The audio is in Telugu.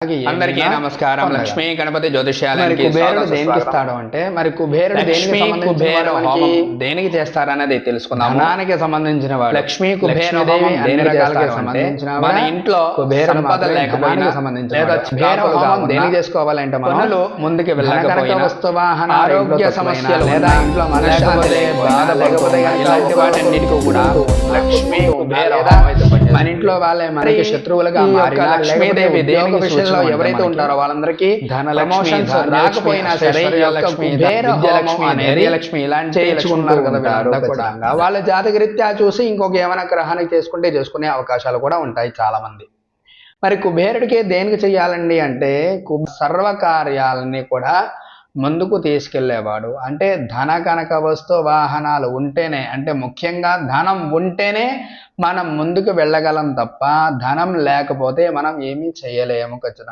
అందరికీ నమస్కారం. లక్ష్మీ గణపతి జ్యోతిష్యాలయానికి కుబేరుడు దేనికి ఇస్తాడు అంటే, మరి కుబేరుడు కుబేర హోమం దేనికి చేస్తారనేది తెలుసుకుందాం. ధనానికి సంబంధించిన వాడు. లక్ష్మీ కుబేర హోమం దేనికి సంబంధించిన మన ఇంట్లో సంపద లేకపోయినా లేదా దేనికి చేసుకోవాలంటే పనులు ముందుకు వెళ్ళకపోయినా వస్తువాహన ఆరోగ్య సమస్యలు లేదా ఇంట్లో మనశ్శాంతి బాధపడకపోతే ఇలాంటి వాటన్నిటికీ కూడా లక్ష్మీ కుబేర మన ఇంట్లో వాళ్ళే మనకి శత్రువులుగా మారిన లక్ష్మీదేవి దేనికి విషయంలో ఎవరైతే ఉంటారో వాళ్ళందరికీ ప్రమోషన్స్ రాకపోయినా సరే లక్ష్మి ఇలాంటి చేయించుకుంటారు కదా. వాళ్ళ జాతకరీత్యా చూసి ఇంకొక ఏమైనా గ్రహానికి చేసుకుంటే చేసుకునే అవకాశాలు కూడా ఉంటాయి చాలా మంది. మరి కుబేరుడికి దేనికి చెయ్యాలండి అంటే, సర్వకార్యాలని కూడా ముందుకు తీసుకెళ్లేవాడు. అంటే ధన కనక వస్తు వాహనాలు ఉంటేనే, అంటే ముఖ్యంగా ధనం ఉంటేనే మనం ముందుకు వెళ్ళగలం తప్ప ధనం లేకపోతే మనం ఏమీ చేయలేము ఖచ్చితంగా.